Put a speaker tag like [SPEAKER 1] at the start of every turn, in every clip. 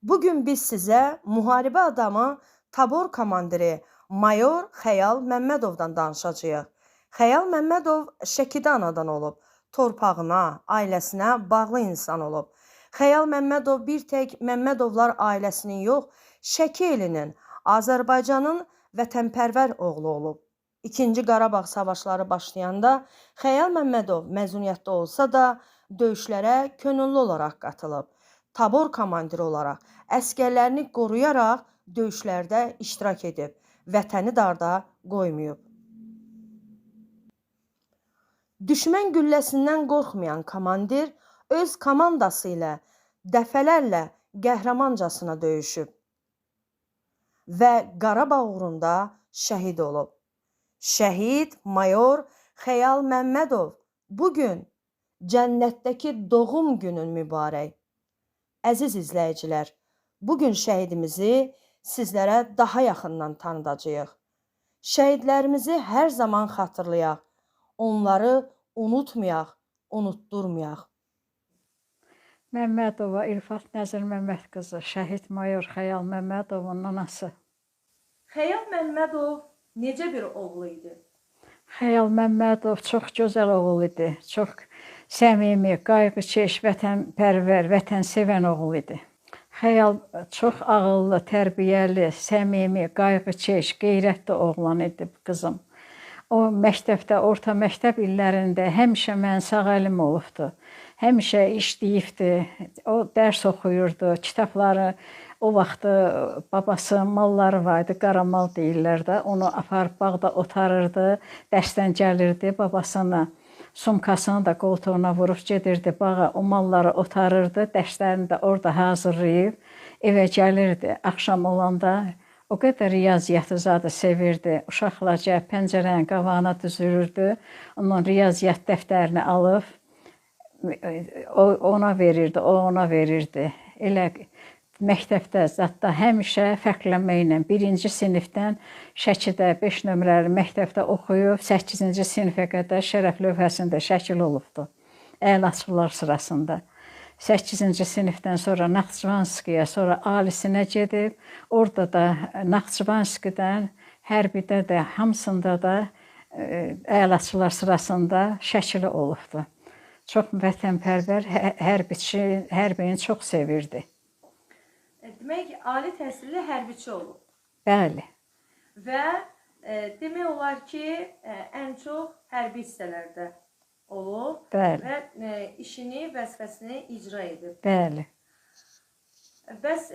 [SPEAKER 1] Bugün biz sizə müharibə adamı tabor komandiri mayor Xəyal Məmmədovdan danışacağıq. Xəyal Məmmədov Şəkidə anadan olub, torpağına, ailəsinə bağlı insan olub. Xəyal Məmmədov bir tək Məmmədovlar ailəsinin yox, Şəki elinin, Azərbaycanın vətənpərvər oğlu olub. İkinci Qarabağ savaşları başlayanda Xəyal Məmmədov məzuniyyətdə olsa da döyüşlərə könüllü olaraq qatılıb. Tabor komandiri olaraq əskərlərini qoruyaraq döyüşlərdə iştirak edib, vətəni darda qoymayıb. Düşmən gülləsindən qorxmayan komandir öz komandası ilə dəfələrlə qəhrəmancasına döyüşüb və Qarabağ uğrunda şəhid olub. Şəhid mayor Xəyal Məmmədov bugün cənnətdəki doğum günün mübarək. Əziz izləyicilər, bugün şəhidimizi sizlərə daha yaxından tanıdacağıq. Şəhidlərimizi hər zaman xatırlayaq, onları unutmayaq, unutdurmayaq.
[SPEAKER 2] Məmmədova İlfat Nəzir Məmməd qızı, şəhid mayor Xəyal Məmmədovun anası.
[SPEAKER 1] Xəyal Məmmədov necə bir oğlu idi?
[SPEAKER 2] Xəyal Məmmədov çox gözəl oğul idi. Çox səmimi, qayğıkeş, vətənpərvər, vətənsevən oğul idi. Xəyal çox ağıllı, tərbiyəli, səmimi, qayğıkeş, qeyrətli oğlan idi qızım. O məktəbdə, orta məktəb illərində həmişə mən sağ əlim olubdu. Həmişə işləyibdi. O dərs oxuyurdu, kitabları. O vaxtı babası malları vardı, qaramal deyirlər də. Onu aparıb bağda otarırdı, dərsdən gəlirdi babasına. Sumkasını da qoltuğuna vurub gedirdi bağa, o malları otarırdı, dərslərini də orada hazırlayıb evə gəlirdi. Axşam olanda o qədər riyaziyyatı zadı sevirdi. Uşaqlarca pəncərənin qabağına düzülürdü. Onun riyaziyyat dəftərini alıb ona verirdi, o ona verirdi. Elə məktəbdə zətdə həmişə fərqlənməklə 1-ci sinifdən Şəkidə 5 nömrəli məktəbdə oxuyub 8-ci sinifə qədər şərəf lövhəsində şəkil olubdu. Əlaçılar sırasında. 8-ci sinifdən sonra Naxçıvanskiyə, sonra alisinə gedib, orada da Naxçıvanskidən, hərbidə də, hamısında da əlaçılar sırasında şəkili olubdu. Çox vətənpərvər, hərbini çox sevirdi.
[SPEAKER 1] Demək ki, ali təhsilli hərbiçi olub.
[SPEAKER 2] Bəli.
[SPEAKER 1] Və demək olar ki, ən çox hərbi hissələrdə olub.
[SPEAKER 2] Bəli.
[SPEAKER 1] Və işini, vəzifəsini icra edib.
[SPEAKER 2] Bəli.
[SPEAKER 1] Bəs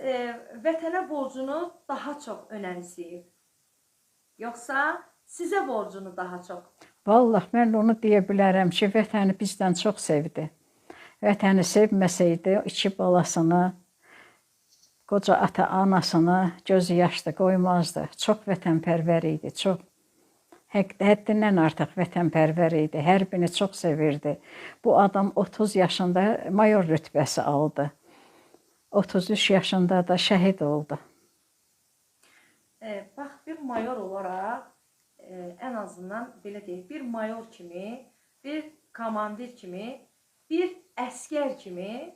[SPEAKER 1] vətənə borcunu daha çox önəmsəyib. Yoxsa sizə borcunu daha çox?
[SPEAKER 2] Vallahi mən onu deyə bilərəm ki, vətəni bizdən çox sevdi. Vətəni sevməsəydi, 2 balasını, qoca ata-anasını gözü yaşlı qoymazdı. Çox vətənpərvər idi, çox. Həddindən artıq vətənpərvər idi, hərbini çox sevirdi. Bu adam 30 yaşında mayor rütbəsi aldı. 33 yaşında da şəhid oldu.
[SPEAKER 1] Bax, bir mayor olaraq, ən azından belə deyək, bir mayor kimi, bir komandir kimi, bir əskər kimi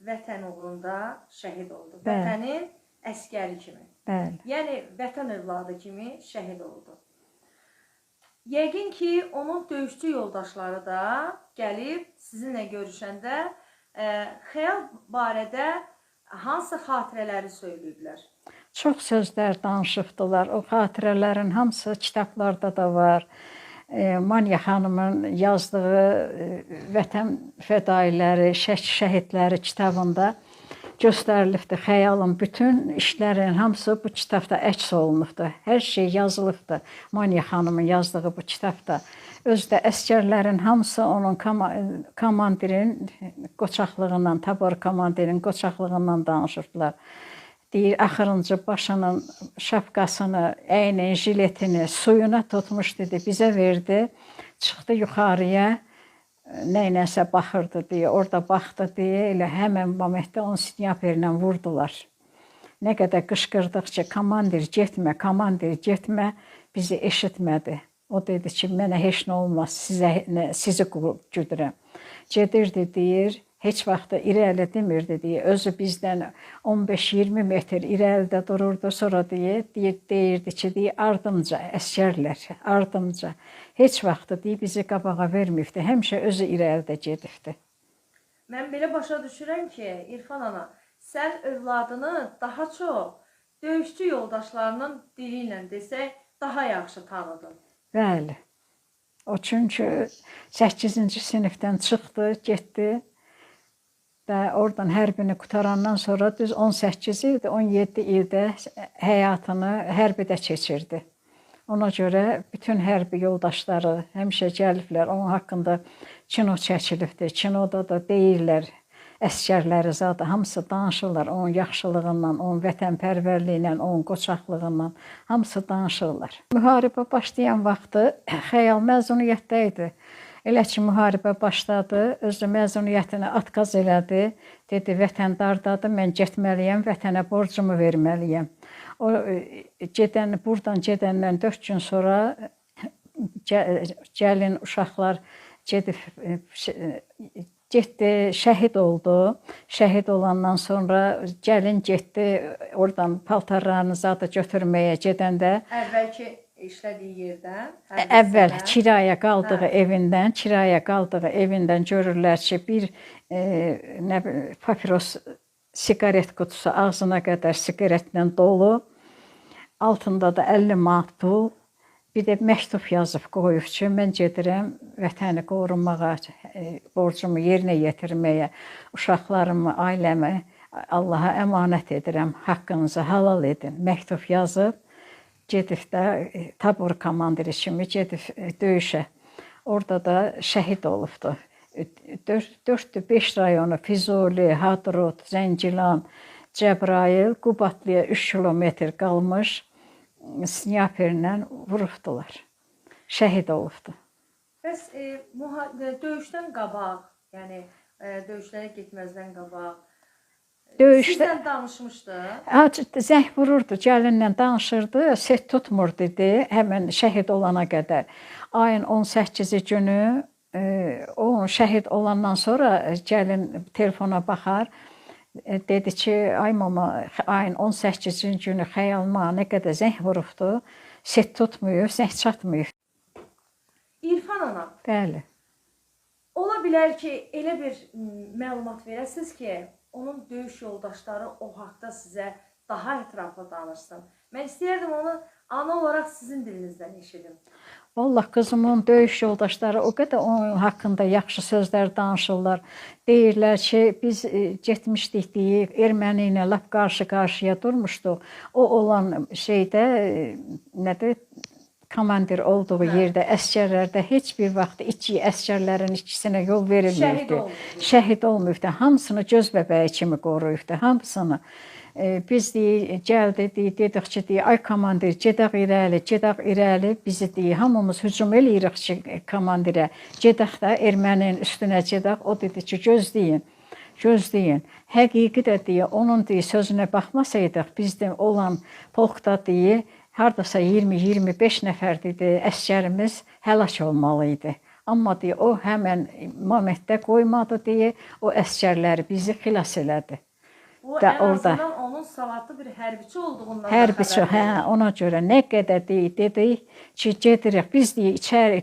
[SPEAKER 1] vətən uğrunda şəhid oldu.
[SPEAKER 2] Bəli.
[SPEAKER 1] Vətənin əskəri kimi.
[SPEAKER 2] Bəli.
[SPEAKER 1] Yəni, vətən övladı kimi şəhid oldu. Yəqin ki, onun döyüşçü yoldaşları da gəlib sizinlə görüşəndə Xəyal barədə hansı xatirələri söyləyiblər?
[SPEAKER 2] Çox sözlər danışıbdılar. O xatirələrin hamısı kitablarda da var. Manya xanımın yazdığı Vətən fədailəri, şəhidləri kitabında göstərilibdir. Xəyalın bütün işlərinin hamısı bu kitabda əks olunubdur. Hər şey yazılıbdır. Manya xanımın yazdığı bu kitabda. Özdə əskərlərin hamısı onun komandirin qoçaqlığından, tabor komandirin qoçaqlığından danışırdılar. Deyir, axırıncı başının şapkasını, əynin, jiletini suyuna tutmuş dedi, bizə verdi. Çıxdı yuxarıya, neynəsə baxırdı deyə, orada baxdı deyə, elə həmən momentdə onu sinyapirlə vurdular. Nə qədər qışqırdıq ki, komandir getmə, bizi eşitmədi. O dedi ki, mənə heç nə olmaz, sizi güdürəm. Gedirdi deyir, heç vaxt irəli demirdi deyə. Özü bizdən 15-20 metr irəlidə dururdu. Sonra deyirdi ki, ardımca əsgərlər, ardımca. Heç vaxt bizi qabağa verməyibdi. Həmişə özü irəlidə gedibdi.
[SPEAKER 1] Mən belə başa düşürəm ki, İrfan ana, sən övladını daha çox döyüşçü yoldaşlarının dili ilə desək, daha yaxşı tanıdın.
[SPEAKER 2] Bəli. O çünki 8-ci sinifdən çıxdı, getdi. Və oradan hərbini qutarandan sonra düz 18 ildir, 17 ildə həyatını hərbidə keçirdi. Ona görə bütün hərbi yoldaşları həmişə gəliblər, onun haqqında kino çəkilibdir. Kinoda da deyirlər, əsgərləri zadı hamısı danışırlar onun yaxşılığından, onun vətənpərvərliyindən, onun qoçaqlığından, hamısı danışırlar. Müharibə başlayan vaxtı Xəyal məzuniyyətdə idi. Elə ki, müharibə başladı, özü məzuniyyətini atqaz elədi. Dedi, vətən dardadır, mən getməliyəm, vətənə borcumu verməliyəm. O, buradan gedəndən 4 gün sonra gəlin uşaqlar getdi, şəhid oldu. Şəhid olandan sonra gəlin getdi, oradan paltarlarını zadı götürməyə gedəndə.
[SPEAKER 1] Əvvəlki işlədiyi yerdən?
[SPEAKER 2] Əvvəl kirayə qaldığı evindən görürlər ki, bir papiros siqaret qutusu ağzına qədər siqaretlə dolu, altında da 50 manat pul, bir də məktub yazıb qoyub ki, mən gedirəm vətəni qorumağa, borcumu yerinə yetirməyə, uşaqlarımı, ailəmi Allaha əmanət edirəm, haqqınızı halal edin. Məktub yazıb, gedib də tabur komandiri kimi gedib döyüşə. Orada da şəhid olubdu. 4-5 rayonu Füzuli, Hadrut, Zəngilan, Cəbrayıl, Qubadlıya 3 kilometr qalmış snayperlə vurubdular. Şəhid olubdu.
[SPEAKER 1] Bəs döyüşdən qabaq, yəni döyüşlərə getməzdən qabaq sizdən danışmışdı?
[SPEAKER 2] Zəng vururdu, gəlinlə danışırdı, set tutmur dedi, həmən şəhid olana qədər. Ayın 18-ci günü, o şəhid olandan sonra gəlin telefona baxar, dedi ki, ay mama, ayın 18-ci günü Xəyalıma nə qədər zəng vurubdu, set tutmuyub, zəng çatmıyıb.
[SPEAKER 1] İrfan ana,
[SPEAKER 2] Bəli.
[SPEAKER 1] Ola bilər ki, elə bir məlumat verəsiniz ki, onun döyüş yoldaşları o haqda sizə daha ətraflı danışsın. Mən istəyərdim onu ana olaraq sizin dilinizdən eşidim.
[SPEAKER 2] Vallahi qızımın döyüş yoldaşları o qədər onun haqqında yaxşı sözlər danışırlar. Deyirlər ki, biz getmişdik deyib, erməni ilə lap qarşı-qarşıya durmuşduq. O olan şeydə, nədir? Komandir olduğu yerdə, əsgərlərdə heç bir vaxt əsgərlərin ikisinə yol verilməyibdi. Şəhid olmayıbdı. Hamısını göz bəbəyi kimi qoruyubdu. Hamısını. Biz gəldi, dedik ki, ay komandir, gedək irəli, bizi deyir, hamımız hücum eləyirik ki, komandirə, gedək də erməninin üstünə gedək. O dedi ki, gözləyin. Həqiqi də deyir, onun sözünə baxmasaydıq, bizdə olan polkda deyir, hardasa 20-25 nəfər dedi, əsgərimiz həlak olmalı idi. Amma deyir, o həmən momentdə qoymadı deyir, o əsgərləri bizi xilas elədi.
[SPEAKER 1] O ən azından onun savadlı bir hərbiçi olduğundan da xəbər verir.
[SPEAKER 2] Ona görə nə qədər dedik ki, gedirik, biz deyir, içəri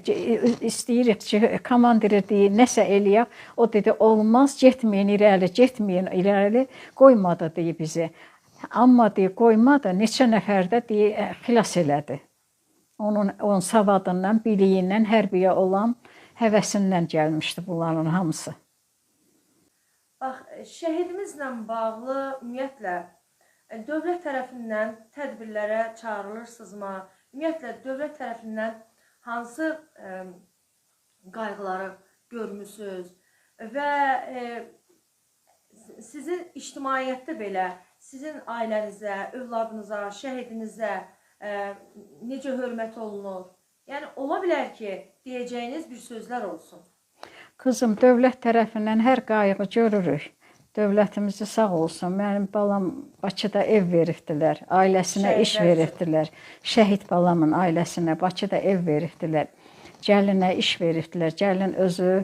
[SPEAKER 2] istəyirik ki, komandiri deyir, nəsə eləyək. O dedi, olmaz, getməyin irəli, qoymadı deyir bizi. Amma deyir, qoymadı, neçə nəfər də deyir, xilas elədi. Onun savadından, biliyindən, hərbiyə olan həvəsindən gəlmişdi bunların hamısı.
[SPEAKER 1] Bax, şəhidimizlə bağlı ümumiyyətlə dövlət tərəfindən tədbirlərə çağırılırsınızmı? Ümumiyyətlə dövlət tərəfindən hansı qayğıları görmüsünüz? Və sizin ictimaiyyətdə belə sizin ailənizə, övladınıza, şəhidinizə necə hörmət olunur? Yəni, ola bilər ki, deyəcəyiniz bir sözlər olsun.
[SPEAKER 2] Qızım, dövlət tərəfindən hər qayğı görürük. Dövlətimizi sağ olsun. Mənim balam Bakıda ev veribdilər, ailəsinə iş veribdilər. Şəhid balamın ailəsinə Bakıda ev veribdilər. Gəlinə iş veribdilər. Gəlin özü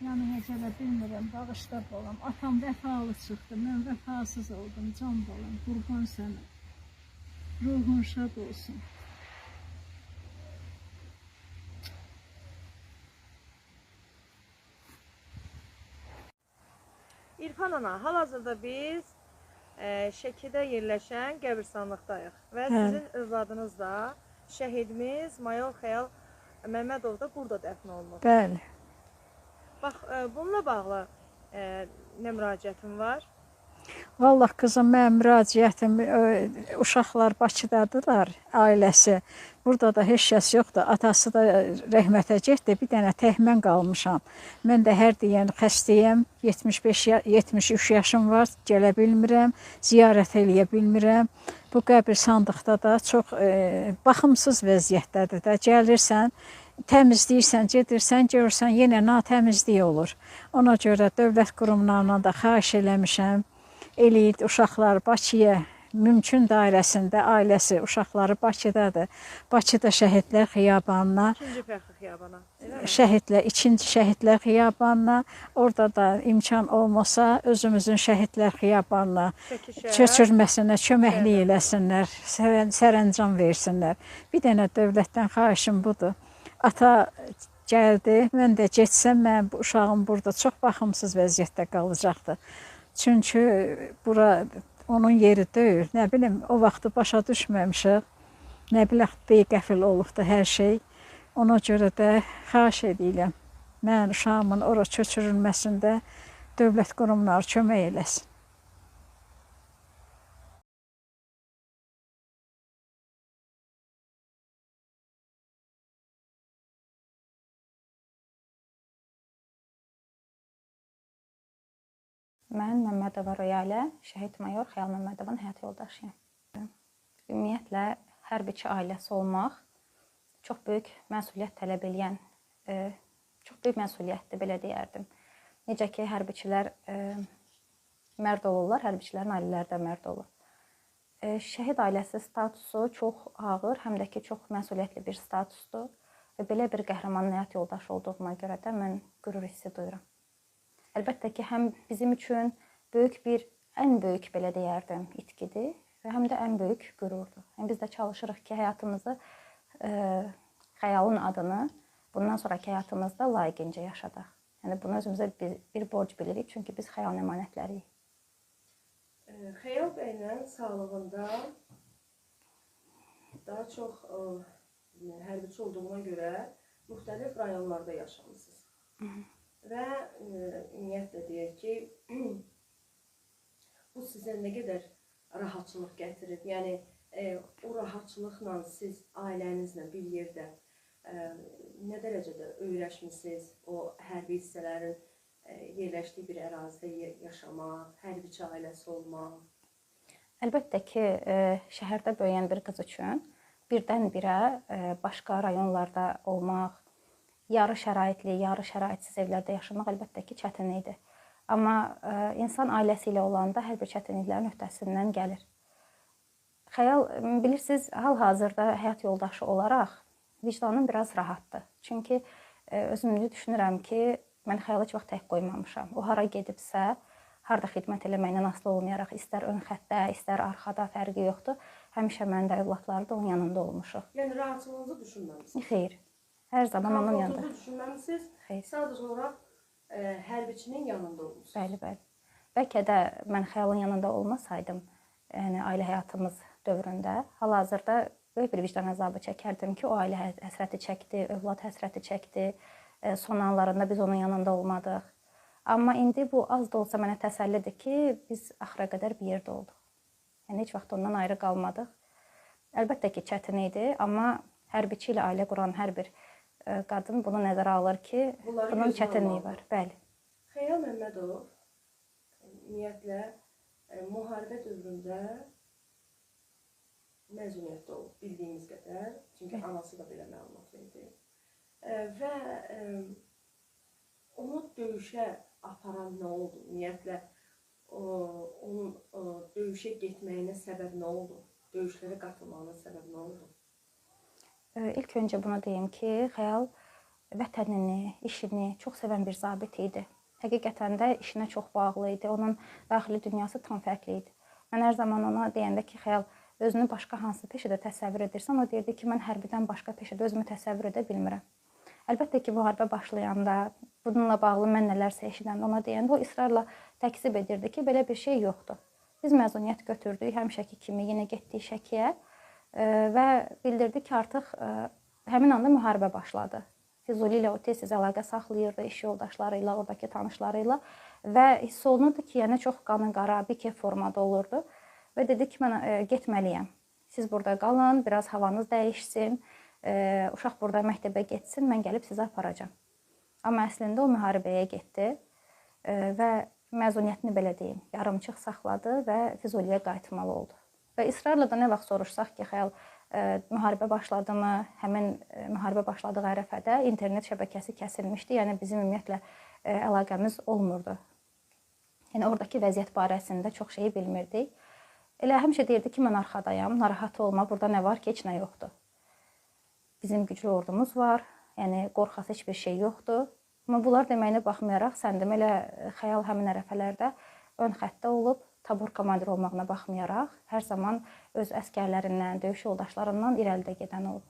[SPEAKER 2] yanına gələ bilmirəm, bağışla balam. Atam vəfalı çıxdı, mən vəfasız oldum, can balam, qurban sənə. Ruhun şad olsun.
[SPEAKER 1] İrfan ana, hal-hazırda biz Şəkidə yerləşən qəbirstanlıqdayıq və
[SPEAKER 2] Hə.
[SPEAKER 1] sizin övladınız da şəhidimiz Mayor Xəyal Məmmədov da burada dəfn olunub.
[SPEAKER 2] Bəli.
[SPEAKER 1] Bax, bununla bağlı nə müraciətim var?
[SPEAKER 2] Vallah qızım, mənim müraciətim, uşaqlar Bakıdadılar, ailəsi. Burada da heç kəs yoxdur. Atası da rəhmətə getdi. Bir dənə tək mən qalmışam. Mən də hər deyən xəstəyəm. 73 yaşım var. Gələ bilmirəm. Ziyarət eləyə bilmirəm. Bu qəbir sandıqda da çox baxımsız vəziyyətdədir də. Gəlirsən, təmizləyirsən, gedirsən, görürsən, yenə natəmizlik olur. Ona görə dövlət qurumlarına da xahiş eləmişəm. Eləyid uşaqlar Bakıya, mümkün dairəsində ailəsi, uşaqları Bakıdadır. Bakıda Şəhidlər Xiyabanına,
[SPEAKER 1] İkinci Fəxri Xiyabana.
[SPEAKER 2] ikinci Şəhidlər Xiyabanına, orada da imkan olmasa özümüzün Şəhidlər Xiyabanına köçürməsinə köməklik eləsinlər, sərəncam versinlər. Bir dənə dövlətdən xahişim budur. Ata gəldi, mən də getsəm, mən bu uşağım burada çox baxımsız vəziyyətdə qalacaqdı. Çünki bura onun yeri deyil. Nə bilim, o vaxtı başa düşməmişik. Nə bilim, qeyri-qəfil olubdu hər şey. Ona görə də xahiş edirəm. Mən uşağımın ora köçürülməsində dövlət qurumları kömək eləsin.
[SPEAKER 3] Mən Məmmədova Royalə, şəhid mayor Xəyal Məmmədovun həyat yoldaşıyam. Ümumiyyətlə, hərbiçi ailəsi olmaq çox böyük məsuliyyət tələb eləyən, çox böyük məsuliyyətdir, belə deyərdim. Necə ki, hərbiçilər mərd olurlar, hərbiçilərin ailələri də mərd olur. Şəhid ailəsi statusu çox ağır, həm də ki, çox məsuliyyətli bir statusdur. Və belə bir qəhrəmanın həyat yoldaşı olduğuma görə də mən qürur hissi duyuram. Əlbəttə ki, həm bizim üçün ən böyük belə deyərdim, itkidir və həm də ən böyük qürurdur. Biz də çalışırıq ki, həyatımızı, xəyalın adını bundan sonraki həyatımızda layiqincə yaşadaq. Yəni, bunu özümüzə bir borc bilirik, çünki biz xəyal əmanətləriyik.
[SPEAKER 1] Xəyal bəylə sağlığında daha çox hərbiçi olduğuna görə müxtəlif rayonlarda yaşamısınız. Və ümumiyyətlə deyək ki, bu sizə nə qədər rahatçılıq gətirir? Yəni, o rahatçılıqla siz ailənizlə bir yerdə nə dərəcədə öyrəşmişsiniz? O hərbi hissələrin yerləşdiyi bir ərazidə yaşamaq, hərbiçi ailəsi olmaq?
[SPEAKER 3] Əlbəttə ki, şəhərdə böyüyən bir qız üçün birdən-birə başqa rayonlarda olmaq, yarı şəraitli, yarı şəraitsiz evlərdə yaşamaq əlbəttə ki, çətin idi. Amma insan ailəsi ilə olanda hər bir çətinliklərin öhdəsindən gəlir. Xəyal, bilirsiniz, hal-hazırda həyat yoldaşı olaraq vicdanım biraz rahatdır. Çünki özümü düşünürəm ki, mən Xəyalı heç vaxt tək qoymamışam. O hara gedibsə, harada xidmət eləməklə asılı olmayaraq, istər ön xətdə, istər arxada, fərqi yoxdur. Həmişə mən də, övladları da onun yanında olmuşuq.
[SPEAKER 1] Yəni, rahatçılığınızı düşünməmisiniz?
[SPEAKER 3] Xeyr. Hər zaman onun yanında.
[SPEAKER 1] Komfortunuzu düşünməmisiniz?
[SPEAKER 3] Xeyr.
[SPEAKER 1] Sadəcə olaraq hərbiçinin yanında olmuşsunuz?
[SPEAKER 3] Bəli, bəli. Bəlkə də mən Xəyalın yanında olmasaydım, yəni ailə həyatımız dövründə, hal-hazırda böyük bir vicdan əzabı çəkərdim ki, o ailə həsrəti çəkdi, övlad həsrəti çəkdi, son anlarında biz onun yanında olmadıq. Amma indi bu az da olsa mənə təsəllidir ki, biz axıra qədər bir yerdə olduq. Yəni, heç vaxt ondan ayrı qalmadıq. Əlbəttə ki, çətin idi, amma hərbiçi ilə ailə quran hər bir qadın bunu nəzərə alır ki, bunun çətinliyi var. Bəli.
[SPEAKER 1] Xəyal Məmmədov ümumiyyətlə müharibə dövründə məzuniyyətdə olub, bildiyimiz qədər. Çünki anası da belə məlumat verdi. Və onu döyüşə aparan nə oldu? Ümumiyyətlə, onun döyüşə getməyinə səbəb nə oldu? Döyüşlərə qatılmağına səbəb nə oldu?
[SPEAKER 3] İlk öncə bunu deyim ki, Xəyal vətənini, işini çox sevən bir zabit idi. Həqiqətən də işinə çox bağlı idi. Onun daxili dünyası tam fərqli idi. Mən hər zaman ona deyəndə ki, Xəyal, özünü başqa hansı peşədə təsəvvür edirsən, o deyirdi ki, mən hərbidən başqa peşədə özümü təsəvvür edə bilmirəm. Əlbəttə ki, müharibə başlayanda, bununla bağlı mən nələrsə eşidəndə, ona deyəndə o israrla təkzib edirdi ki, belə bir şey yoxdur. Biz məzuniyyət götürdük, həmişəki kimi yenə getdik Şəkiyə və bildirdi ki, artıq həmin anda müharibə başladı. Füzuli ilə o tez-tez əlaqə saxlayırdı, iş yoldaşları ilə, oradakı tanışları ilə və hiss olunurdu ki, yəni çox qanı qara, bikef formada olurdu və dedi ki, mən getməliyəm. Siz burada qalın, biraz havanız dəyişsin, uşaq burada məktəbə getsin, mən gəlib sizi aparacam. Amma əslində o müharibəyə getdi və məzuniyyətini belə deyim, yarımçıq saxladı və Füzuliyə qayıtmalı oldu. Və israrla da nə vaxt soruşsaq ki, Xəyal, müharibə başladımı, həmin müharibə başladığı ərəfədə internet şəbəkəsi kəsilmişdi, yəni bizim ümumiyyətlə əlaqəmiz olmurdu. Yəni oradakı vəziyyət barəsində çox şeyi bilmirdik. Elə həmişə deyirdi ki, mən arxadayam, narahat olma, burada nə var ki, heç nə yoxdur. Bizim güclü ordumuz var, yəni qorxası heç bir şey yoxdur. Amma bunlar deməyinə baxmayaraq, sən demələ Xəyal həmin ərəfələrdə ön xəttdə olub, tabor komandiri olmağına baxmayaraq, hər zaman öz əskərlərindən, döyüş yoldaşlarından irəlidə gedən olub.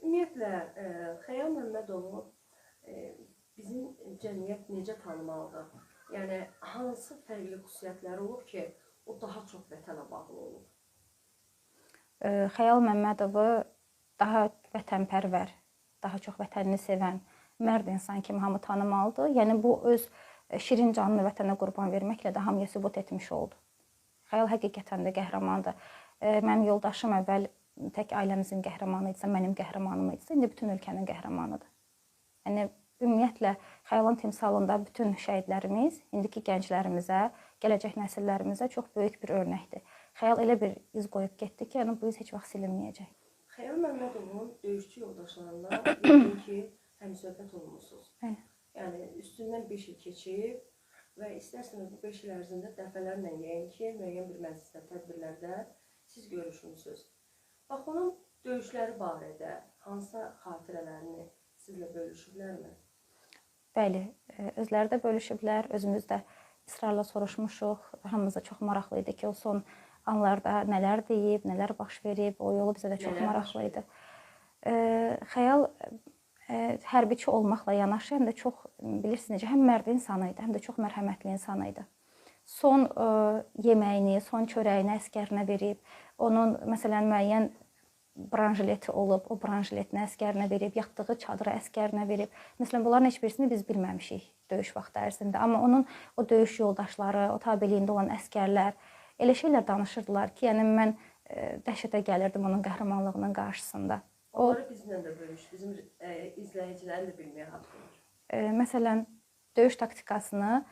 [SPEAKER 1] Ümumiyyətlə, Xəyal Məmmədovu bizim cəmiyyət necə tanımalıdır? Yəni, hansı fərqli xüsusiyyətləri olub ki, o daha çox vətənə bağlı olub?
[SPEAKER 3] Xəyal Məmmədovu daha vətənpərvər, daha çox vətənini sevən, mərd insan kimi hamı tanımalıdır. Yəni, bu öz şirin canını vətənə qurban verməklə də hamıya sübut etmiş oldu. Xəyal həqiqətən də qəhrəmandır. Mənim yoldaşım əvvəl tək ailəmizin qəhrəmanı idisə, mənim qəhrəmanım idisə, indi bütün ölkənin qəhrəmanıdır. Yəni, ümumiyyətlə, Xəyalın timsalında bütün şəhidlərimiz indiki gənclərimizə, gələcək nəsillərimizə çox böyük bir örnəkdir. Xəyal elə bir iz qoyub getdi ki, yəni bu iz heç vaxt silinməyəcək.
[SPEAKER 1] Xəyal Məmmədovun döyüşçü yoldaşlarına yəqin ki, həmsöhbət olmusunuz. Yəni, üstündən 5 il keçib və istərseniz bu 5 il ərzində dəfələrlə yəqin ki, müəyyən bir məclisdə, tədbirlərdə siz görüşmüsünüz. Bax, onun döyüşləri barədə hansı xatirələrini sizlə bölüşüblərmi?
[SPEAKER 3] Bəli, özləri də bölüşüblər, özümüz də israrla soruşmuşuq. Hamımıza çox maraqlı idi ki, o son anlarda nələr deyib, nələr baş verib, o yolu bizə də çox maraqlı idi. Xəyal hərbiçi olmaqla yanaşı, həm də çox, bilirsiniz necə, həm mərd insan idi, həm də çox mərhəmətli insan idi. Son yeməyini, son çörəyini əskərinə verib, onun, məsələn, müəyyən branjileti olub, o branjiletini əskərinə verib, yatdığı çadırı əskərinə verib. Məsələn, bunların heç birisini biz bilməmişik döyüş vaxtı ərzində. Amma onun o döyüş yoldaşları, o tabeliyində olan əskərlər elə şeylər danışırdılar ki, yəni mən dəhşətə gəlirdim onun qəhrəmanlığının qarşısında.
[SPEAKER 1] Onları bizlə də bölüş, bizim izləyiciləri də bilməyə haqqı var.
[SPEAKER 3] Məsələn, döyüş taktikasını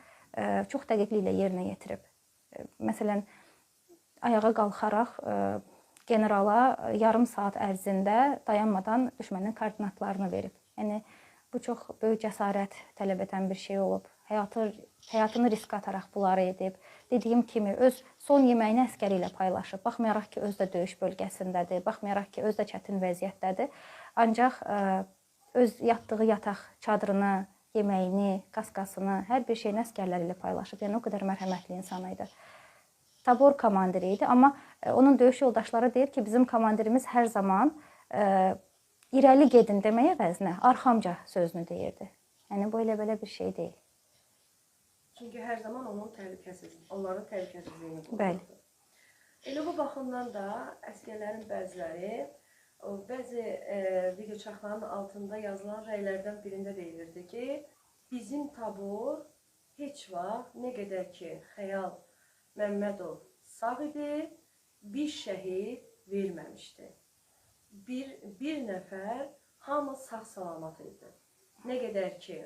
[SPEAKER 3] çox dəqiqliklə yerinə yetirib. Məsələn, ayağa qalxaraq generala yarım saat ərzində dayanmadan düşmənin koordinatlarını verib. Yəni, bu çox böyük cəsarət tələb edən bir şey olub. Həyatını risk ataraq bunları edib. Dediyim kimi, öz son yeməyini əskəri ilə paylaşıb. Baxmayaraq ki, öz də döyüş bölgəsindədir, baxmayaraq ki, öz də çətin vəziyyətdədir. Ancaq öz yatdığı yataq çadırını, yeməyini, qaskasını, hər bir şeyini əskərləri ilə paylaşıb. Yəni, o qədər mərhəmətli insan idi. Tabor komandiri idi, amma onun döyüş yoldaşları deyir ki, bizim komandirimiz hər zaman irəli gedin deməyə əvəzinə arxamca sözünü deyirdi. Yəni, bu elə belə bir şey deyil.
[SPEAKER 1] Çünki hər zaman onların təhlükəsizliyini qoruyurdu.
[SPEAKER 3] Bəli.
[SPEAKER 1] Elə bu baxımdan da əskərlərin bəziləri, bəzi videoçaxların altında yazılan rəylərdən birində deyilirdi ki, bizim tabor heç vaxt nə qədər ki, Xəyal Məmmədov sağ idi, bir şəhid verməmişdi. Bir nəfər hamı sağ-salamat idi. Nə qədər ki,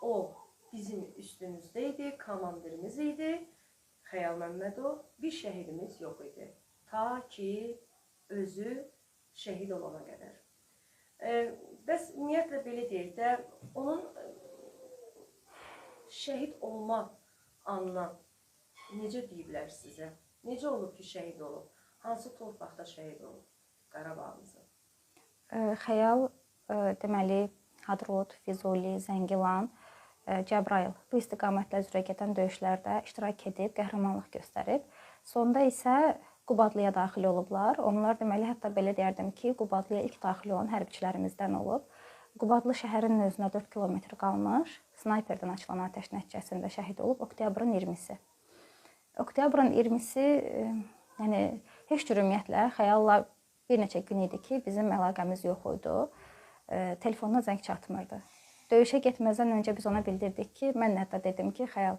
[SPEAKER 1] o bizim üstümüzdə idi, komandirimiz idi, Xəyal Məmmədov, bir şəhidimiz yox idi. Ta ki, özü şəhid olana qədər. Bəs ümumiyyətlə belə deyək də, onun şəhid olma anına necə deyiblər sizə? Necə olub ki, şəhid olub? Hansı torpaqda şəhid olub Qarabağımızı?
[SPEAKER 3] Xəyal, deməli, Hadrut, Füzuli, Zəngilan, Cəbrayıl bu istiqamətlə üzrə gedən döyüşlərdə iştirak edib, qəhrəmanlıq göstərib. Sonda isə Qubadlıya daxil olublar. Onlar deməli, hətta belə deyərdim ki, Qubadlıya ilk daxil olan hərbiçilərimizdən olub. Qubadlı şəhərinin özünə 4 kilometr qalmış, snayperdən açılan atəş nəticəsində şəhid olub oktyabrın 20-si. Oktyabrın 20-si, yəni heç cür ümumiyyətlə xəyalla bir neçə gün idi ki, bizim əlaqəmiz yox idi. Telefonuna zəng çatmırdı. Döyüşə getməzdən öncə biz ona bildirdik ki, mən hətta dedim ki, xəyal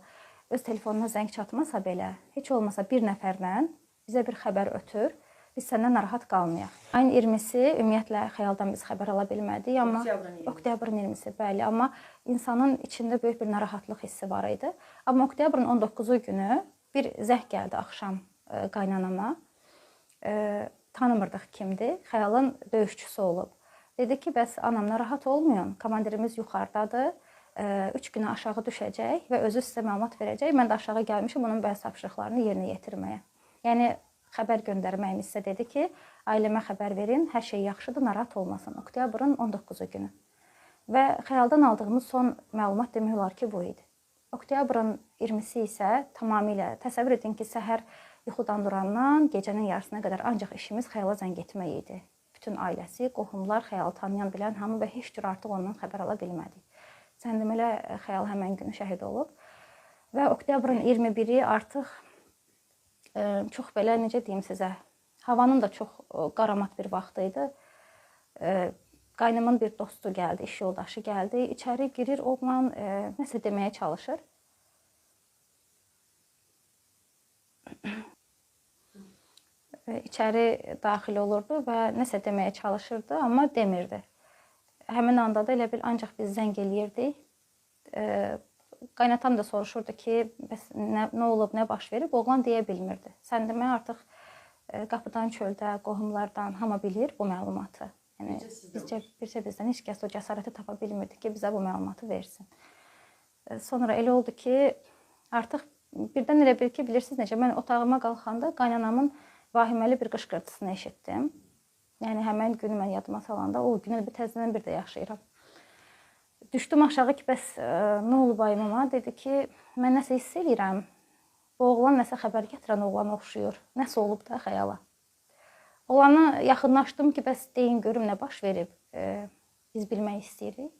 [SPEAKER 3] öz telefonuna zəng çatmasa belə, heç olmasa bir nəfərlə bizə bir xəbər ötür, biz səndən narahat qalmayaq. Ayın 20-si ümumiyyətlə xəyaldan biz xəbər ala bilmədik, amma oktyabrın 20-si, bəli, amma insanın içində böyük bir narahatlıq hissi var idi. Amma oktyabrın 19-u günü bir zəng gəldi axşam qaynanama. Tanımırdıq kimdir, xəyalın döyüşçüsü olub. Dedi ki, bəs anam narahat olmayın, komandirimiz yuxarıdadır, 3 günə aşağı düşəcək və özü sizə məlumat verəcək. Mən də aşağı gəlmişim onun bəzi tapşırıqlarını yerinə yetirməyə. Yəni, xəbər göndərməyimizsə dedi ki, ailəmə xəbər verin, hər şey yaxşıdır, narahat olmasın. Oktyabrın 19-u günü. Və xəyaldan aldığımız son məlumat demək olar ki, bu idi. Oktyabrın 20-si isə tamamilə, təsəvvür edin ki, səhər yuxudan durandan gecənin yarısına qədər ancaq işimiz xəyala zəng etmək idi. Bütün ailəsi, qohumlar, xəyalı tanıyan, bilən hamı və heç cür artıq ondan xəbər ala bilmədik. Sən demələ, xəyal həmən günü şəhid olub. Və oktyabrın 21-i artıq çox belə, necə deyim sizə, havanın da çox qaramat bir vaxtı idi. Qaynımın bir dostu gəldi, iş yoldaşı gəldi. İçəri girir, oğlan nəsə deməyə çalışır. İçəri daxil olurdu və nəsə deməyə çalışırdı, amma demirdi. Həmin anda da elə bil ancaq biz zəng eləyirdik. Qaynatam da soruşurdu ki, bəs nə olub, nə baş verib, oğlan deyə bilmirdi. Sən demə artıq qapıdan, çöldə, qohumlardan hamı bilir bu məlumatı. Yəni, bircə bizdən heç kəs o cəsarəti tapa bilmirdi ki, bizə bu məlumatı versin. Sonra elə oldu ki, artıq birdən elə bil ki, bilirsiniz necə, mən otağıma qalxanda qaynanamın vahiməli bir qışqırtısını eşitdim. Yəni, həmən günü mən yadıma salanda, o günü bir təzədən bir də yaşayıram. Düşdüm aşağı ki, bəs nə olub ayımama? Dedi ki, mən nəsə hiss edirəm. Bu oğlan nəsə xəbər gətirən oğlana oxşuyur. Nəsə olub da xəyala. Oğlana yaxınlaşdım ki, bəs deyin, görüm nə baş verib. Biz bilmək istəyirik.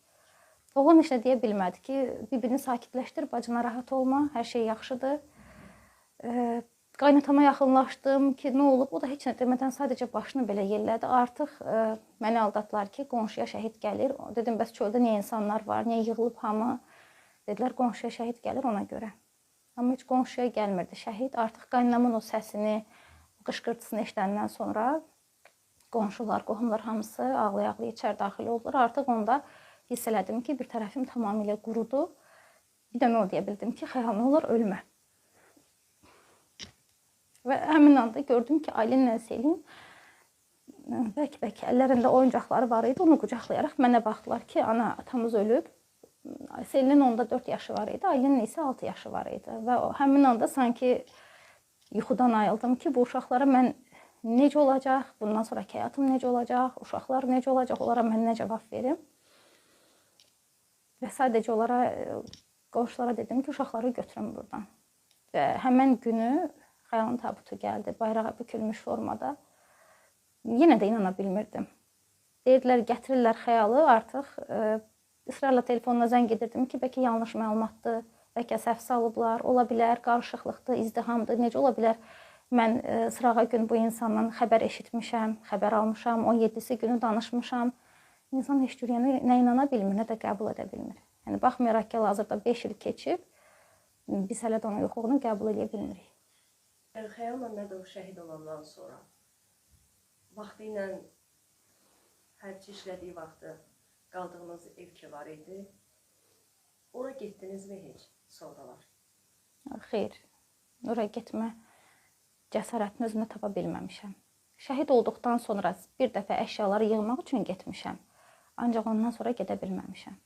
[SPEAKER 3] Oğlan heç nə deyə bilmədi ki, bir-birini sakitləşdir, bacına rahat olma, hər şey yaxşıdır. Qaynatama yaxınlaşdım ki, nə olub? O da heç nə demədən sadəcə başını belə yellədi. Artıq məni aldatdılar ki, qonşuya şəhid gəlir. Dedim, bəs çöldə niyə insanlar var, niyə yığılıb hamı? Dedilər, qonşuya şəhid gəlir ona görə. Amma heç qonşuya gəlmirdi şəhid. Artıq qaynamın o səsini, qışqırtısını eşidəndən sonra qonşular, qohumlar hamısı ağlaya-ağlaya içəri daxil oldular. Artıq onda hiss elədim ki, bir tərəfim tamamilə qurudu. Bir də nə deyə bildim ki, xəyal nə olur, ölmə. Və həmin anda gördüm ki, Aylinlə Selin bəlkə əllərində oyuncaqları var idi. Onu qucaqlayaraq mənə baxdılar ki, ana, atamız ölüb. Selinin onda 4 yaşı var idi, Aylinin isə 6 yaşı var idi. Və həmin anda sanki yuxudan ayıldım ki, bu uşaqlara mən necə olacaq, bundan sonraki həyatım necə olacaq, uşaqlar necə olacaq, onlara mən nə cavab verim. Və sadəcə onlara, qonşulara dedim ki, uşaqları götürün buradan. Və həmən günü xəyalın tabutu gəldi, bayrağa bükülmüş formada. Yenə də inana bilmirdim. Deyirdilər, gətirirlər xəyalı, artıq ısrarla telefonuna zəng edirdim ki, bəlkə yanlış məlumatdır, bəlkə səhv salıblar, ola bilər, qarışıqlıqdır, izdihamdır, necə ola bilər? Mən sırağa gün bu insandan xəbər eşitmişəm, xəbər almışam, 17-si günü danışmışam. İnsan heç cür nə inana bilmir, nə də qəbul edə bilmir. Yəni, baxmayaraq ki, hazırda 5 il keçib, biz hələ də onun yoxluğunu qəbul edə bilmirik.
[SPEAKER 1] Xəyal Məmmədov şəhid olandan sonra vaxtı ilə hərçi işlədiyi vaxtı qaldığınız ev ki var idi. Ora getdinizmi heç sonralar?
[SPEAKER 3] Xeyr, oraya getmə cəsarətini özümdə tapa bilməmişəm. Şəhid olduqdan sonra bir dəfə əşyaları yığmaq üçün getmişəm. Ancaq ondan sonra gedə bilməmişəm.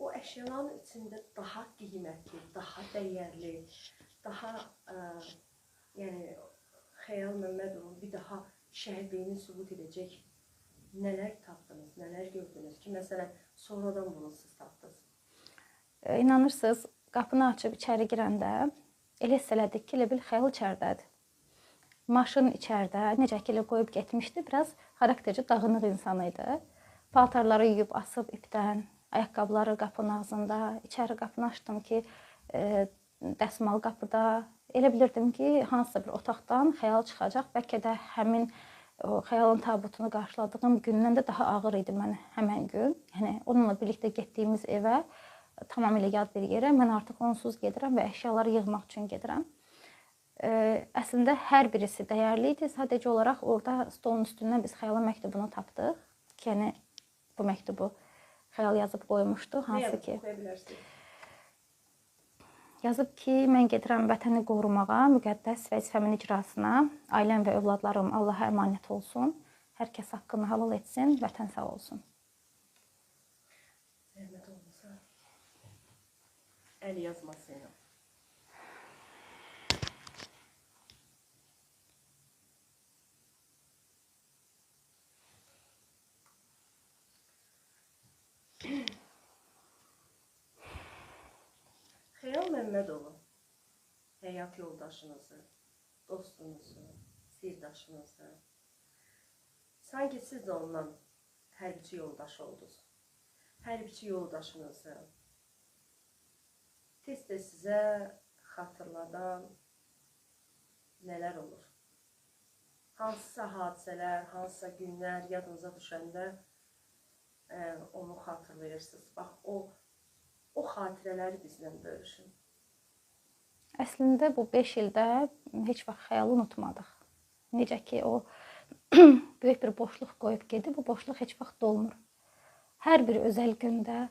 [SPEAKER 1] O əşyaların içində daha qiymətli, daha dəyərli, daha yəni Xəyal Məmmədovun bir daha şəhidliyini sübut edəcək Nələr tapdınız, nələr gördünüz ki, məsələn, sonradan bunu siz tapdınız?
[SPEAKER 3] İnanırsınız, qapını açıb içəri girəndə elə hiss elədik ki, elə bil xəyal içəridədir. Maşın içəridə, necə ki elə qoyub getmişdi, biraz xarakterci dağınıq insan idi. Paltarları yuyub asıb ipdən, ayaqqabıları qapının ağzında, içəri qapını açdım ki, dəsmal qapıda. Elə bilirdim ki, hansısa bir otaqdan xəyal çıxacaq, bəlkə də həmin o xəyalın tabutunu qarşıladığım gündən də daha ağır idi mənə həmən gün. Yəni onunla birlikdə getdiyimiz evə, tamamilə yad bir yerə, mən artıq onsuz gedirəm və əşyaları yığmaq üçün gedirəm. Əslində hər birisi dəyərli idi. Sadəcə olaraq orada stolun üstündən biz xəyalın məktubunu tapdıq. Yəni bu məktubu xəyal yazıb qoymuşdu, hansı ki yazıb ki, mən gedirəm vətəni qorumağa, müqəddəs vəzifəmin icrasına, ailəm və övladlarım Allaha əmanət olsun, hər kəs haqqını halal etsin, vətən sağ olsun.
[SPEAKER 1] Zəhmət olmasa, əl yazması ilə. Xəyal Məmmədova həyat yoldaşınızı, dostunuzu, sirdaşınızı, sanki siz də ondan hərbiçi yoldaş oldunuz. Hərbiçi yoldaşınızı tez-tez sizə xatırladan nələr olur? Hansısa hadisələr, hansısa günlər yadınıza düşəndə onu xatırlayırsınız. Bax, o xatirələri bizlə bölüşün.
[SPEAKER 3] Əslində bu 5 ildə heç vaxt xəyalı unutmadıq. Necə ki o böyük bir boşluq qoyub gedib, bu boşluq heç vaxt dolmur. Hər bir özəl gündə,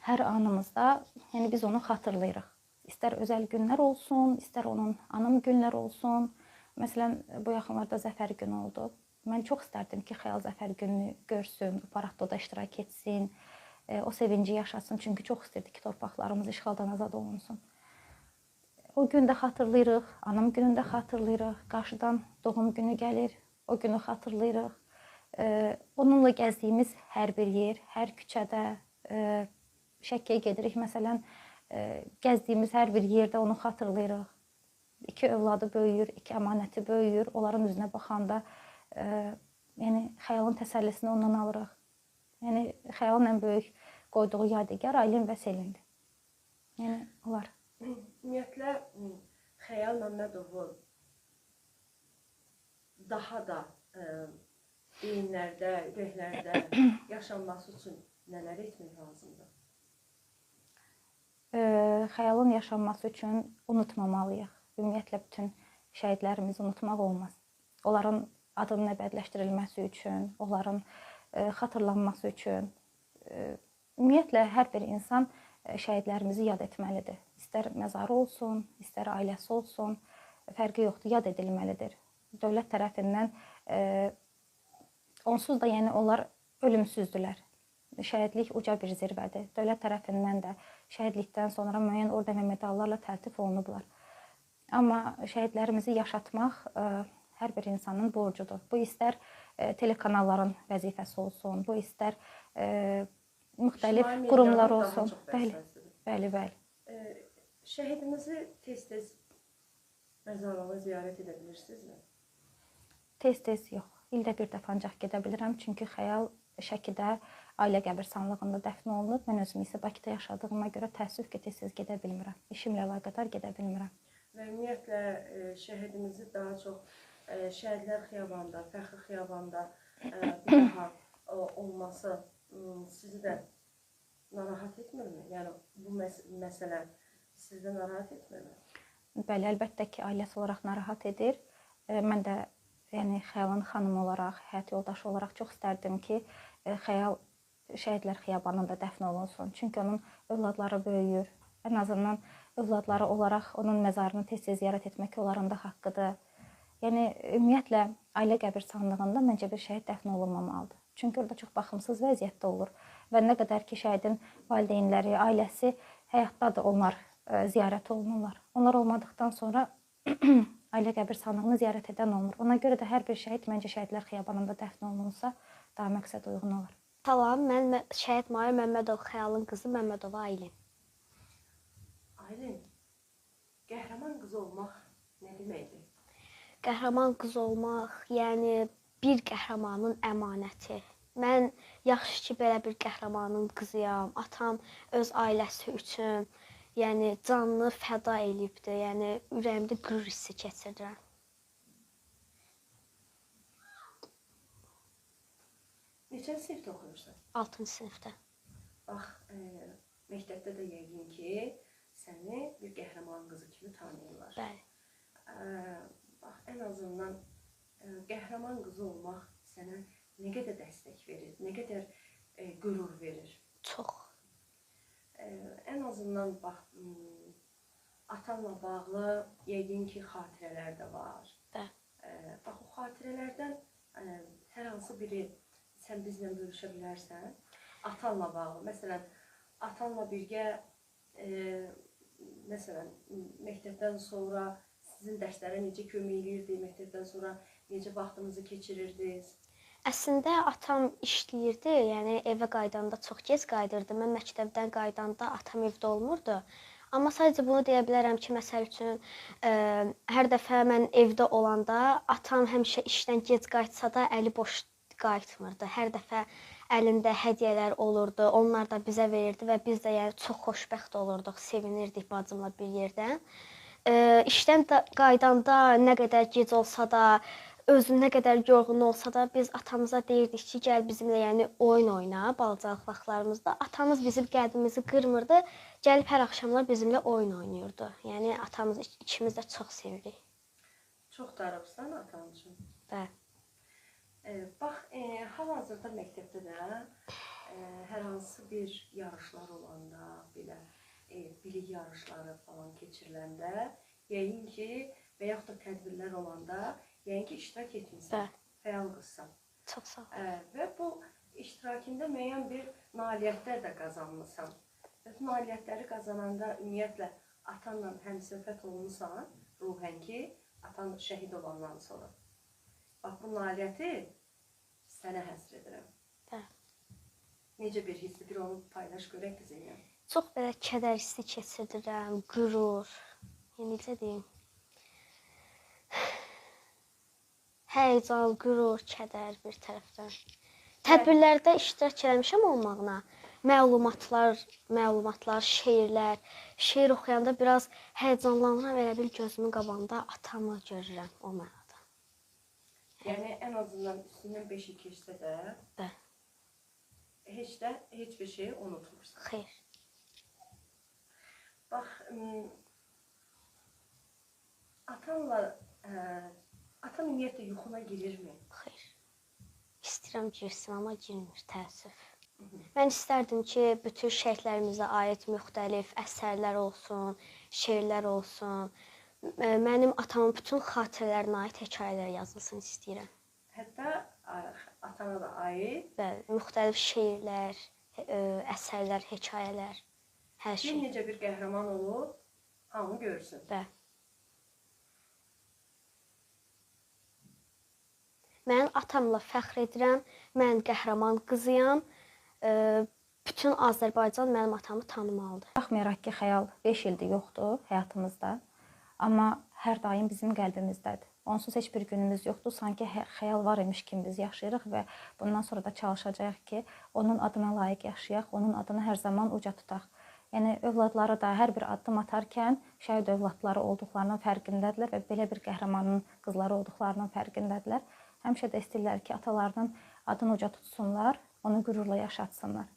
[SPEAKER 3] hər anımızda, yəni biz onu xatırlayırıq. İstər özəl günlər olsun, istər onun anım günlər olsun. Məsələn, bu yaxınlarda Zəfər günü oldu. Mən çox istərdim ki, xəyal Zəfər gününü görsün, bu paradoda iştirak etsin. O sevinci yaşasın, çünki çox istəyirdi ki, torpaqlarımız işğaldan azad olunsun. O gündə xatırlayırıq, anam günündə xatırlayırıq, qarşıdan doğum günü gəlir, o günü xatırlayırıq. Onunla gəzdiyimiz hər bir yer, hər küçədə, Şəkiyə gedirik, məsələn, gəzdiyimiz hər bir yerdə onu xatırlayırıq. 2 övladı böyüyür, 2 əmanəti böyüyür, onların üzünə baxanda yəni xəyalın təsəllisini ondan alırıq. Yəni xəyalın ən böyük qoyduğu yadigar Aylin və Selindir. Yəni onlar.
[SPEAKER 1] Ümumiyyətlə Xəyal Məmmədovu daha da beyinlərdə, ürəklərdə yaşanması üçün nələr etmək lazımdır?
[SPEAKER 3] Xəyalın yaşanması üçün unutmamalıyıq. Ümumiyyətlə bütün şəhidlərimizi unutmaq olmaz. Onların adının əbədiləşdirilməsi üçün, onların xatırlanması üçün. Ümumiyyətlə, hər bir insan şəhidlərimizi yad etməlidir. İstər məzarı olsun, istər ailəsi olsun, fərqi yoxdur, yad edilməlidir. Dövlət tərəfindən onsuz da yəni onlar ölümsüzdülər. Şəhidlik uca bir zirvədir. Dövlət tərəfindən də şəhidlikdən sonra müəyyən orden və medallarla təltif olunublar. Amma şəhidlərimizi yaşatmaq hər bir insanın borcudur. Bu istər telekanalların vəzifəsi olsun, bu istər müxtəlif qurumlar olsun. Bəli.
[SPEAKER 1] Şəhidimizi tez-tez məzarlığa ziyarət edə bilirsinizmi?
[SPEAKER 3] Tez-tez yox. İldə bir dəfə ancaq gedə bilirəm. Çünki xəyal Şəkidə ailə qəbirstanlığında dəfn olunub. Mən özüm isə Bakıda yaşadığıma görə təəssüf ki, tez-tez gedə bilmirəm. İşimlə əlaqədar gedə bilmirəm.
[SPEAKER 1] Və ümumiyyətlə şəhidimizi daha çox Şəhidlər Xiyabanında, Fəxri Xiyabanda bir daha olması sizi də narahat etmirmi? Yəni bu məsələ sizi də narahat etmirmi?
[SPEAKER 3] Bəli, əlbəttə ki, ailəsi olaraq narahat edir. Mən də yəni Xəyalın xanımı olaraq, həyat yoldaşı olaraq çox istərdim ki, Xəyal Şəhidlər Xiyabanında dəfn olunsun. Çünki onun övladları böyüyür. Ən azından övladları olaraq onun məzarını tez-tez ziyarət etmək onların da haqqıdır. Yəni ümumiyyətlə ailə qəbirstanlığında məncə bir şəhid dəfn olunmamalıdır. Çünki orada çox baxımsız vəziyyətdə olur və nə qədər ki şəhidin valideynləri, ailəsi həyatdadır, onlar ziyarət olunurlar. Onlar olmadıqdan sonra ailə qəbirstanlığını ziyarət edən olmur. Ona görə də hər bir şəhid məncə şəhidlər xiyabanında dəfn olunsa daha məqsəd uyğun olur.
[SPEAKER 4] Salam, mən şəhid mayor Məmmədov Xəyalın qızı Məmmədova Aylin.
[SPEAKER 1] Aylin, qəhrəman qızı olmaq nə deməkdir?
[SPEAKER 4] Qəhrəman qız olmaq, yəni bir qəhrəmanın əmanəti. Mən yaxşı ki, belə bir qəhrəmanın qızıyam. Atam öz ailəsi üçün, yəni canını fəda eləyibdi. Yəni ürəyimdə qürur hissi keçirirəm.
[SPEAKER 1] Neçə sinifdə oxuyursan?
[SPEAKER 4] 6-cı sinifdə.
[SPEAKER 1] Bax, məktəbdə də yəqin ki, səni bir qəhrəman qızı kimi tanıyırlar.
[SPEAKER 4] Bəli.
[SPEAKER 1] Bax, ən azından qəhrəman qızı olmaq sənə nə qədər dəstək verir, nə qədər qürur verir.
[SPEAKER 4] Çox.
[SPEAKER 1] Ən azından bax, atanla bağlı yəqin ki, xatirələr də var.
[SPEAKER 4] Bəli.
[SPEAKER 1] Bax, o xatirələrdən hər hansı biri sən bizlə bölüşə bilərsən? Atanla bağlı. Məsələn, atanla birgə, məsələn, məktəbdən sonra sizin dərslərə necə kömək eləyirdi, məktəbdən sonra necə vaxtınızı keçirirdiniz?
[SPEAKER 4] Əslində atam işləyirdi, yəni evə qayıdanda çox gec qayıdırdı. Mən məktəbdən qayıdanda atam evdə olmurdu. Amma sadəcə bunu deyə bilərəm ki, məsəl üçün hər dəfə mən evdə olanda atam həmişə işdən gec qayıtsa da əli boş qayıtmırdı. Hər dəfə əlində hədiyyələr olurdu, onlar da bizə verirdi və biz də yəni çox xoşbəxt olurduq, sevinirdik bacımla bir yerdən. İşdən qaydanda nə qədər gec olsa da, özü nə qədər yorğun olsa da biz atamıza deyirdik ki, gəl bizimlə yəni oyun oyna balacalıq vaxtlarımızda. Atamız bizim qəlbimizi qırmırdı, gəlib hər axşamlar bizimlə oyun oynayırdı. Yəni atamız ikimiz də çox sevirik.
[SPEAKER 1] Çox darıbsan atan üçün.
[SPEAKER 4] Bəli.
[SPEAKER 1] Bax, hal-hazırda məktəbdə də hər hansı bir yarışlar olanda, belə bilik yarışları falan keçiriləndə, yəqin ki, və yaxud da tədbirlər olanda, yəqin ki, iştirak etmirsən, fəal qızsan.
[SPEAKER 4] Çox sağ ol.
[SPEAKER 1] Və bu iştirakında müəyyən bir nailiyyətlər də qazanmısan. Və bu nailiyyətləri qazananda ümumiyyətlə atanla həmsöhbət olmusan, ruhən ki, atan şəhid olandan sonra. Bax, bu nailiyyəti sənə həsr edirəm. Necə bir hissi, bir onu paylaş görək bizimlə.
[SPEAKER 4] Çox belə kədər hissi keçirirəm, qürur, necə deyim, həyəcan, qürur, kədər bir tərəfdən. Tədbirlərdə iştirak eləmişəm olmağına, məlumatlar, şeirlər, şeir oxuyanda biraz həyəcanlanıram, elə bil gözümün qabağında atamı görürəm o mənada.
[SPEAKER 1] Yəni, ən azından üstündən 5 il keçsə də, heç bir şeyi unutmursan.
[SPEAKER 4] Xeyr.
[SPEAKER 1] Bax, atan ümumiyyətlə yuxuna girirmi?
[SPEAKER 4] Xeyr. İstəyirəm girsin, amma girmir, təəssüf. Mən istərdim ki, bütün şəhidlərimizə aid müxtəlif əsərlər olsun, şeirlər olsun. Mənim atamın bütün xatirələrinə aid hekayələr yazılsın istəyirəm.
[SPEAKER 1] Hətta atana da aid?
[SPEAKER 4] Bəli, müxtəlif şeirlər, əsərlər, hekayələr, hər şey.
[SPEAKER 1] Necə bir qəhrəman olub, hamı görsün.
[SPEAKER 4] Bəli. Mən atamla fəxr edirəm, mən qəhrəman qızıyam. Bütün Azərbaycan mənim atamı tanımalıdır.
[SPEAKER 3] Baxmayaraq ki, Xəyal 5 ildir yoxdur həyatımızda, amma hər daim bizim qəlbimizdədir. Onsuz heç bir günümüz yoxdur, sanki Xəyal var imiş kimi biz yaşayırıq və bundan sonra da çalışacağıq ki, onun adına layiq yaşayaq, onun adını hər zaman uca tutaq. Yəni, övladları da hər bir addım atarkən şəhid övladları olduqlarının fərqindədirlər və belə bir qəhrəmanın qızları olduqlarının fərqindədirlər. Həmişə də istəyirlər ki, atalarının adını uca tutsunlar, onu qürurla yaşatsınlar.